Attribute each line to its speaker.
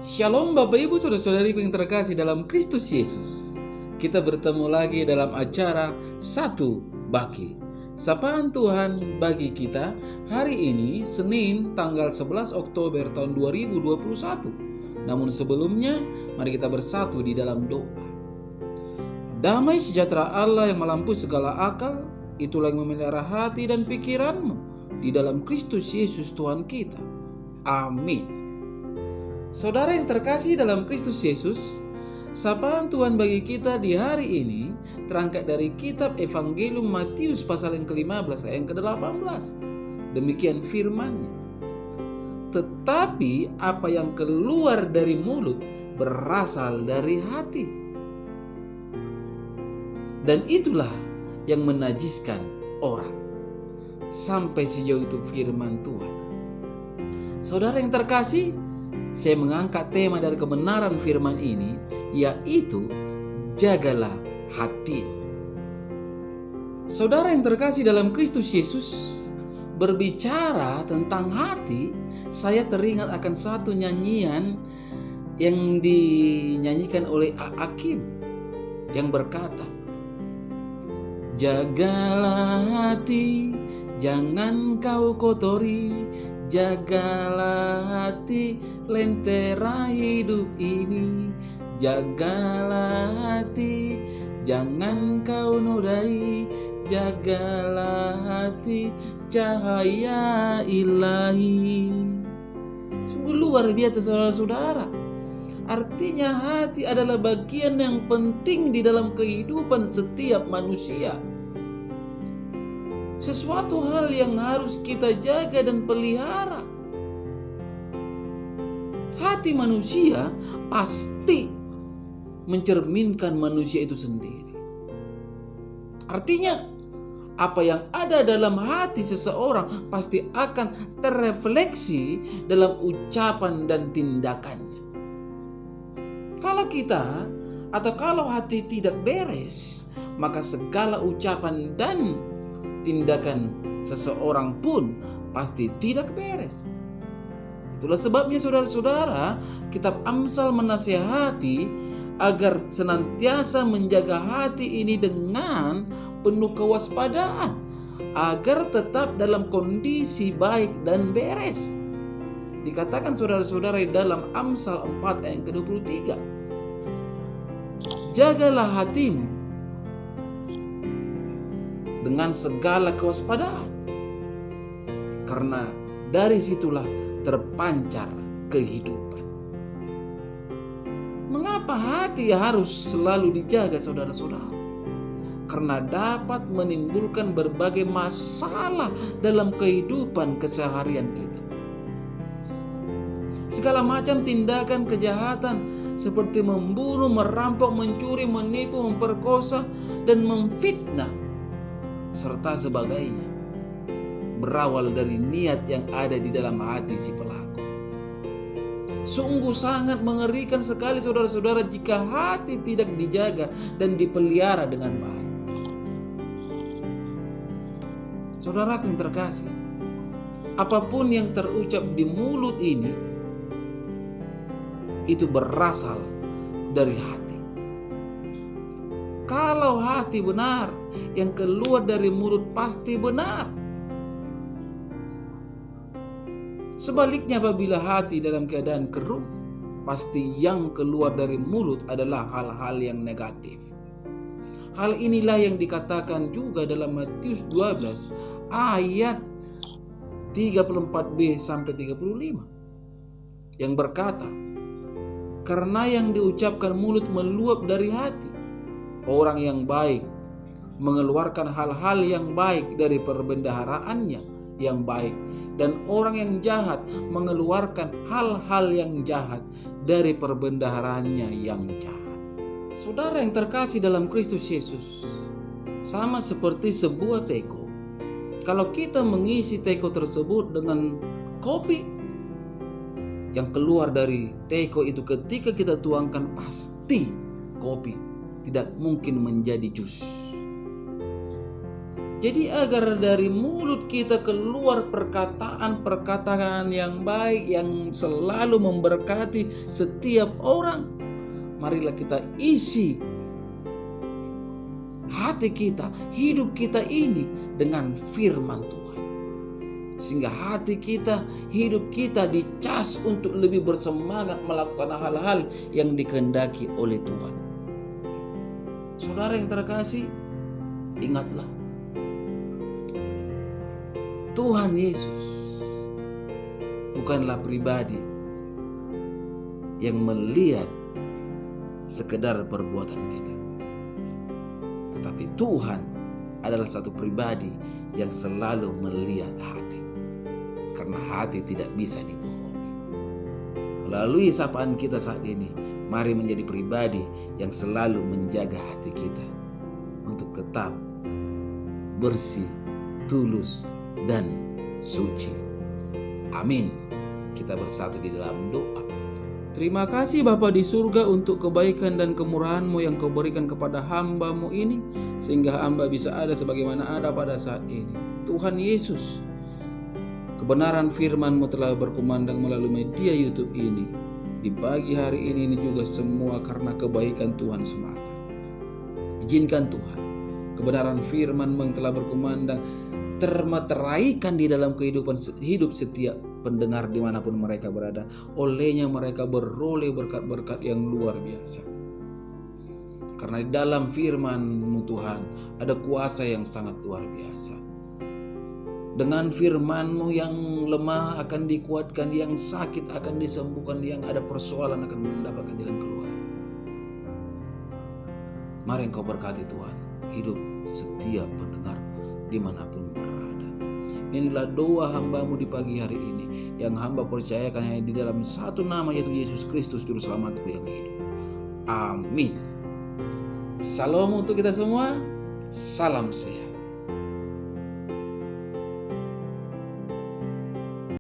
Speaker 1: Shalom Bapak Ibu Saudara-saudariku yang terkasih dalam Kristus Yesus. Kita bertemu lagi dalam acara Satu Bagi. Sapaan Tuhan bagi kita hari ini Senin tanggal 11 Oktober tahun 2021. Namun sebelumnya mari kita bersatu di dalam doa. Damai sejahtera Allah yang melampaui segala akal, itulah yang memelihara hati dan pikiranmu di dalam Kristus Yesus Tuhan kita. Amin. Saudara yang terkasih dalam Kristus Yesus, sapaan Tuhan bagi kita di hari ini terangkat dari kitab Evangelium Matius pasal yang ke-15 ayat yang ke-18. Demikian firman-Nya. Tetapi apa yang keluar dari mulut berasal dari hati. Dan itulah yang menajiskan orang. Sampai sejauh itu firman Tuhan. Saudara yang terkasih, saya mengangkat tema dari kebenaran firman ini, yaitu jagalah hati. Saudara yang terkasih dalam Kristus Yesus, berbicara tentang hati, saya teringat akan satu nyanyian yang dinyanyikan oleh Hakim yang berkata, jagalah hati, jangan kau kotori. Jagalah hati, lentera hidup ini. Jagalah hati, jangan kau nodai. Jagalah hati, cahaya ilahi. Sungguh luar biasa saudara-saudara. Artinya hati adalah bagian yang penting di dalam kehidupan setiap manusia. Sesuatu hal yang harus kita jaga dan pelihara. Hati manusia pasti mencerminkan manusia itu sendiri. Artinya, apa yang ada dalam hati seseorang pasti akan terrefleksi dalam ucapan dan tindakannya. Kalau hati tidak beres, maka segala ucapan dan tindakan seseorang pun pasti tidak beres. Itulah sebabnya saudara-saudara, kitab Amsal menasihati agar senantiasa menjaga hati ini dengan penuh kewaspadaan, agar tetap dalam kondisi baik dan beres. Dikatakan saudara-saudara dalam Amsal 4 ayat ke-23, jagalah hatimu dengan segala kewaspadaan, karena dari situlah terpancar kehidupan. Mengapa hati harus selalu dijaga saudara-saudara? Karena dapat menimbulkan berbagai masalah dalam kehidupan keseharian kita. Segala macam tindakan kejahatan seperti membunuh, merampok, mencuri, menipu, memperkosa, dan memfitnah serta sebagainya berawal dari niat yang ada di dalam hati si pelaku. Sungguh sangat mengerikan sekali saudara-saudara jika hati tidak dijaga dan dipelihara dengan baik. Saudara yang terkasih, apapun yang terucap di mulut ini itu berasal dari hati. Kalau hati benar, yang keluar dari mulut pasti benar. Sebaliknya apabila hati dalam keadaan keruh, pasti yang keluar dari mulut adalah hal-hal yang negatif. Hal inilah yang dikatakan juga dalam Matius 12 ayat 34b sampai 35 yang berkata, karena yang diucapkan mulut meluap dari hati. Orang yang baik mengeluarkan hal-hal yang baik dari perbendaharaannya yang baik, dan orang yang jahat mengeluarkan hal-hal yang jahat dari perbendaharaannya yang jahat. Saudara yang terkasih dalam Kristus Yesus, sama seperti sebuah teko. Kalau kita mengisi teko tersebut dengan kopi, yang keluar dari teko itu ketika kita tuangkan pasti kopi, tidak mungkin menjadi jus. Jadi agar dari mulut kita keluar perkataan-perkataan yang baik, yang selalu memberkati setiap orang. Marilah kita isi hati kita, hidup kita ini dengan firman Tuhan. Sehingga hati kita, hidup kita dicas untuk lebih bersemangat melakukan hal-hal yang dikehendaki oleh Tuhan. Saudara yang terkasih, ingatlah, Tuhan Yesus bukanlah pribadi yang melihat sekedar perbuatan kita. Tetapi Tuhan adalah satu pribadi yang selalu melihat hati. Karena hati tidak bisa dibohongi. Melalui sapaan kita saat ini, mari menjadi pribadi yang selalu menjaga hati kita untuk tetap bersih, tulus, dan suci. Amin. Kita bersatu di dalam doa. Terima kasih Bapa di surga untuk kebaikan dan kemurahan-Mu yang Kau berikan kepada hamba-Mu ini, sehingga hamba bisa ada sebagaimana ada pada saat ini. Tuhan Yesus, kebenaran firman-Mu telah berkumandang melalui media YouTube ini. Di pagi hari ini juga semua karena kebaikan Tuhan semata. Izinkan Tuhan, kebenaran firman-Mu yang telah berkumandang termateraikan di dalam kehidupan hidup setiap pendengar dimanapun mereka berada. Olehnya mereka beroleh berkat-berkat yang luar biasa. Karena di dalam firman-Mu Tuhan ada kuasa yang sangat luar biasa. Dengan firman-Mu yang lemah akan dikuatkan, yang sakit akan disembuhkan, yang ada persoalan akan mendapatkan jalan keluar. Mari Engkau berkati Tuhan hidup setiap pendengar dimanapun berada. Inilah doa hamba-Mu di pagi hari ini, yang hamba percayakan hanya di dalam satu nama, yaitu Yesus Kristus Juru Selamatku yang hidup. Amin. Salam untuk kita semua. Salam sehat.